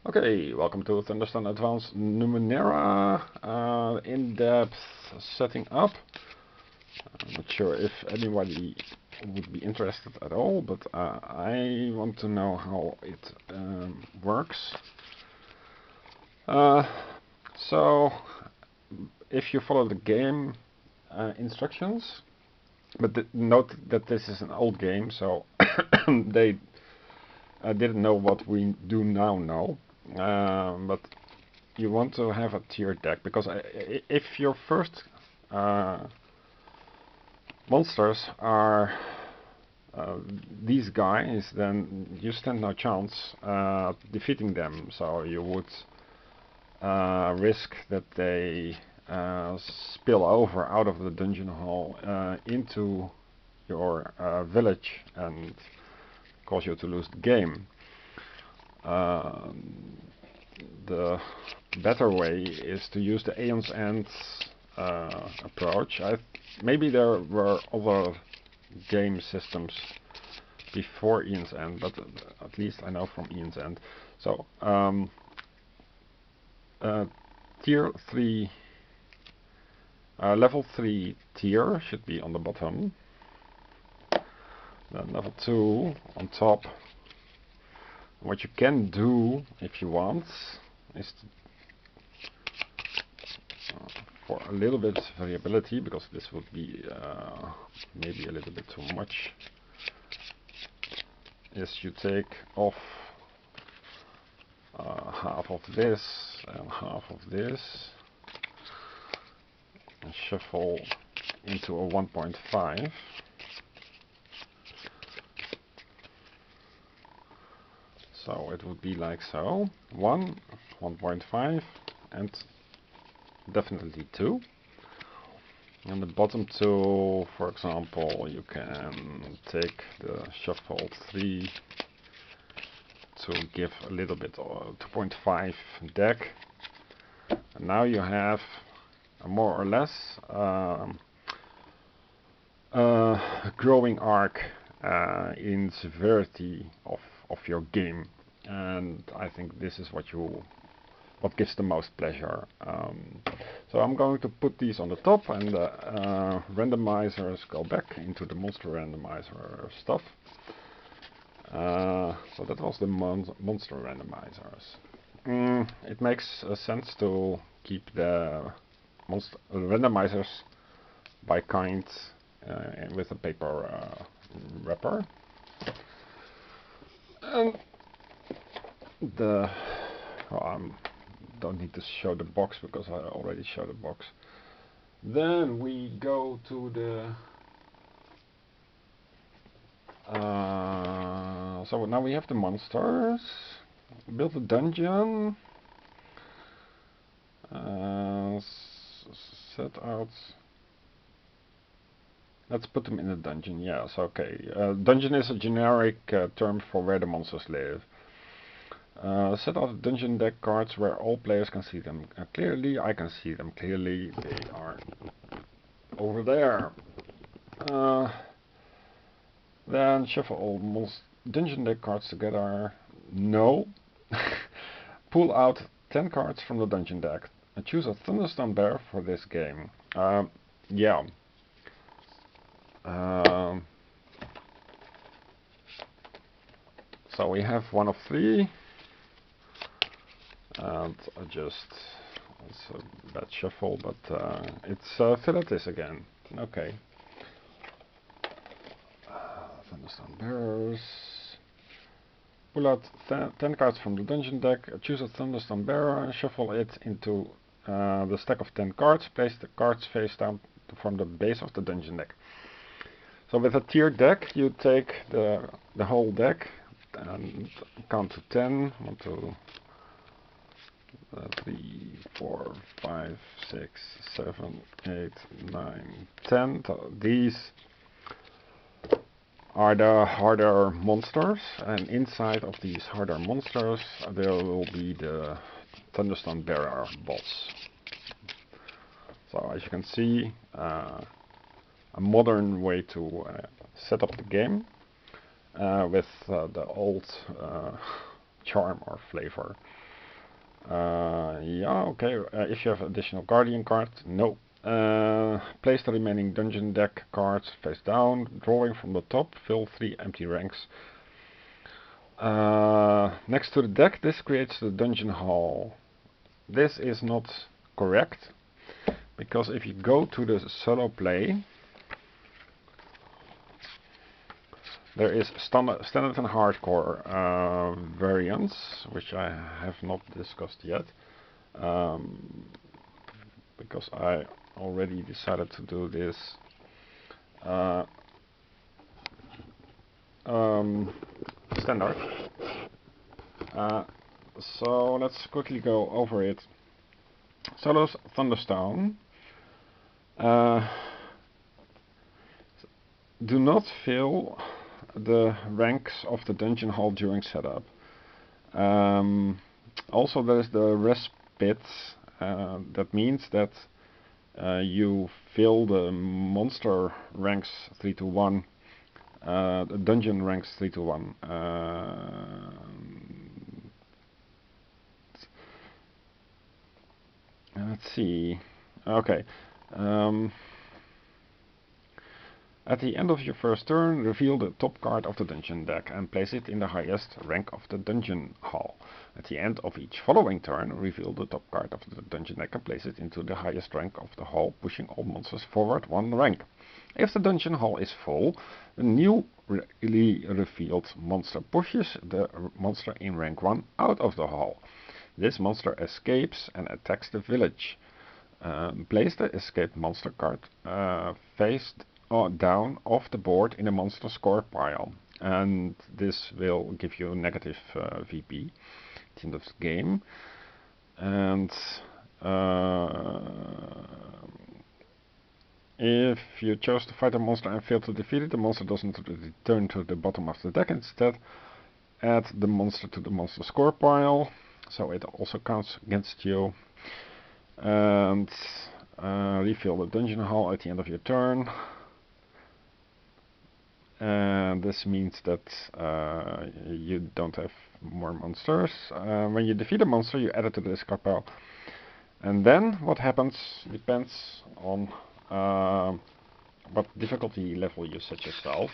Okay, welcome to Thunderstone Advanced Numenera in-depth setting up. I'm not sure if anybody would be interested at all, but I want to know how it works. Uh, so, if you follow the game instructions, but note that this is an old game, so they didn't know what we do now know. But you want to have a tiered deck because if your first monsters are these guys, then you stand no chance defeating them. So you would risk that they spill over out of the dungeon hall into your village and cause you to lose the game. The better way is to use the Aeon's End approach. Maybe there were other game systems before Aeon's End, but at least I know from Aeon's End. So, tier 3, level 3 tier should be on the bottom. Then level 2 on top. What you can do, if you want, is for a little bit variability, because this would be maybe a little bit too much, is you take off half of this and half of this and shuffle into a 1.5. So it would be like so, 1, 1.5 and definitely 2. And the bottom 2, for example, you can take the shuffle 3 to give a little bit of 2.5 deck. And now you have a more or less growing arc in severity of your game, and I think this is what gives the most pleasure. So I'm going to put these on the top, and the randomizers go back into the monster randomizer stuff. So that was the monster randomizers. It makes sense to keep the monster randomizers by kind with a paper wrapper. And don't need to show the box because I already showed the box. Then we go to the so now we have the monsters. Build a dungeon. Set out. Let's put them in a dungeon. Yes, okay. Dungeon is a generic term for where the monsters live. Set out dungeon deck cards where all players can see them clearly. I can see them clearly. They are over there. Then shuffle all dungeon deck cards together. No. Pull out 10 cards from the dungeon deck and choose a Thunderstone Bear for this game. Yeah. So we have one of 3. And it's a bad shuffle, but it's Philatis again. Okay. Thunderstone Bearers. Pull out 10 cards from the dungeon deck, choose a Thunderstone Bearer, and shuffle it into the stack of 10 cards. Place the cards face down to form the base of the dungeon deck. So with a tiered deck, you take the whole deck and count to 10. 1, 2, 3, 4, 5, 6, 7, 8, 9, 10. So these are the harder monsters, and inside of these harder monsters there will be the Thunderstone Bearer boss. So as you can see, a modern way to set up the game with the old charm or flavor. Yeah, okay. If you have additional Guardian card, no. Place the remaining dungeon deck cards face down, drawing from the top, fill 3 empty ranks. Next to the deck, this creates the dungeon hall. This is not correct, because if you go to the solo play, there is standard and hardcore variants, which I have not discussed yet, because I already decided to do this standard. So let's quickly go over it. Solo's Thunderstone. Do not fill the ranks of the dungeon hall during setup. Also, there is the respite. That means that you fill the monster ranks 3 to 1, the dungeon ranks 3 to 1. Let's see. Okay. At the end of your first turn, reveal the top card of the dungeon deck and place it in the highest rank of the dungeon hall. At the end of each following turn, reveal the top card of the dungeon deck and place it into the highest rank of the hall, pushing all monsters forward 1 rank. If the dungeon hall is full, the newly revealed monster pushes the monster in rank 1 out of the hall. This monster escapes and attacks the village. Place the escaped monster card face down off the board in a monster score pile, and this will give you a negative VP at the end of the game. And if you chose to fight a monster and fail to defeat it, the monster doesn't return to the bottom of the deck. Instead, add the monster to the monster score pile, so it also counts against you. And refill the dungeon hall at the end of your turn. And this means that you don't have more monsters. When you defeat a monster, you add it to the discard pile. And then what happens depends on what difficulty level you set yourself.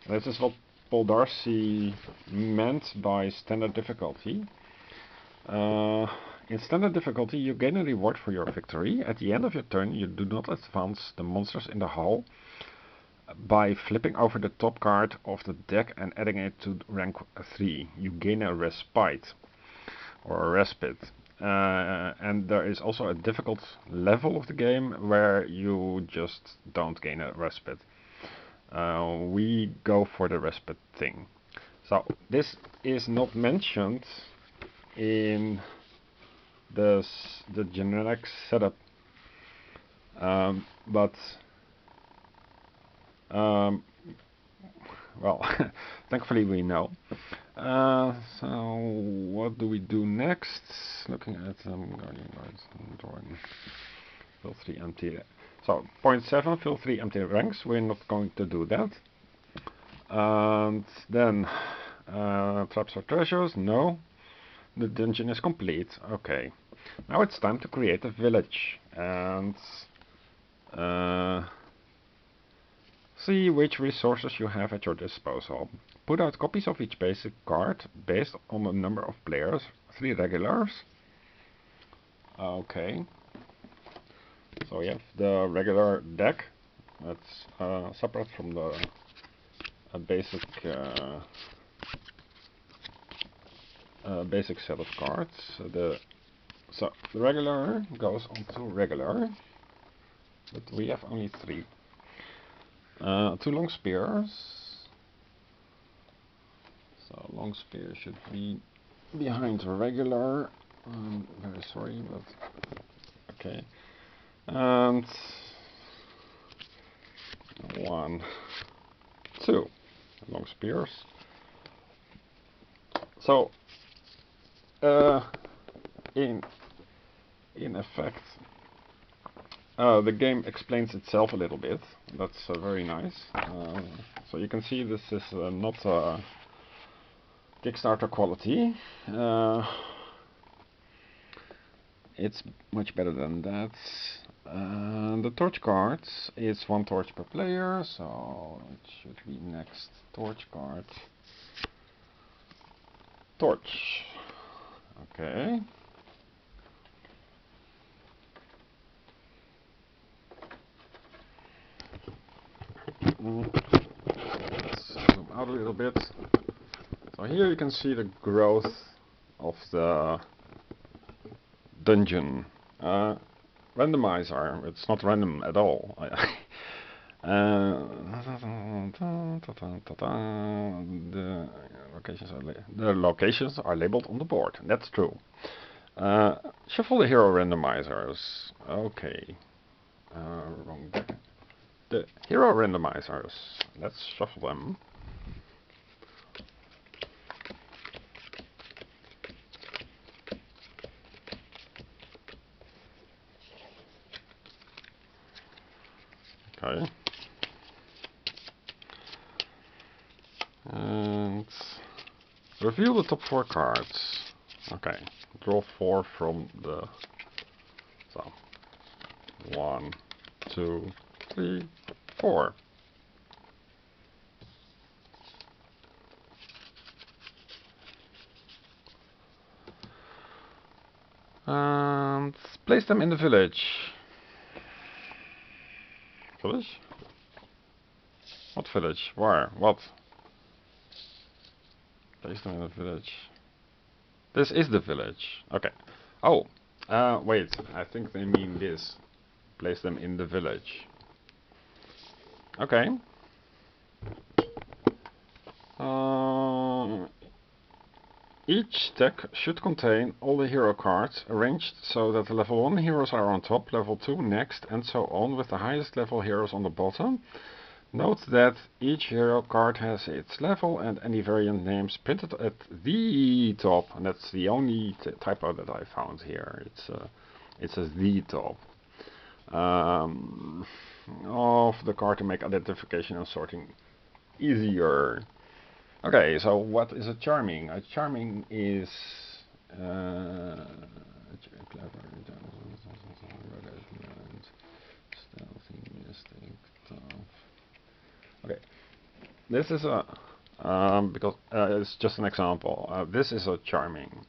This is what Paul Darcy meant by standard difficulty. In standard difficulty, you gain a reward for your victory. At the end of your turn, you do not advance the monsters in the hall by flipping over the top card of the deck and adding it to rank 3. You gain a respite or a respite. And there is also a difficult level of the game where you just don't gain a respite. We go for the respite thing. So this is not mentioned in the generic setup, but well, thankfully we know. So what do we do next? Looking at Guardian cards, drawing, fill 3 empty. So point 7, fill 3 empty ranks. We're not going to do that. And then traps or treasures? No. The dungeon is complete. Okay. Now it's time to create a village and see which resources you have at your disposal. Put out copies of each basic card based on the number of players. 3 regulars. Okay. So you have the regular deck. That's separate from the basic basic set of cards. So the regular goes onto regular, but we have only 3. 2 long spears. So long spear should be behind regular. I'm very sorry, but okay. And 1, 2 long spears. So in effect, the game explains itself a little bit. That's very nice. So you can see this is not Kickstarter quality. it's much better than that. The torch cards is 1 torch per player, so it should be next torch card. Torch. Okay. Let's zoom out a little bit. So here you can see the growth of the dungeon. Randomizer, it's not random at all. The locations are labeled on the board. That's true. Shuffle the hero randomizers. Okay. Wrong deck. The hero randomizers. Let's shuffle them. Okay. And reveal the top 4 cards. Okay. Draw 4 from the... So. 1, 2, 3, 4. And place them in the village. Village? What village? Where? What? Place them in the village. This is the village. Okay. Oh. Wait. I think they mean this. Place them in the village. Okay. Each deck should contain all the hero cards arranged so that the level 1 heroes are on top, level 2 next, and so on, with the highest level heroes on the bottom. Note that each hero card has its level and any variant names printed at the top, and that's the only typo that I found here. It says the top of the card to make identification and sorting easier. Okay, so what is a charming? A charming is clever, stealthy, mystic, tough. Okay, this is a because it's just an example. This is a charming.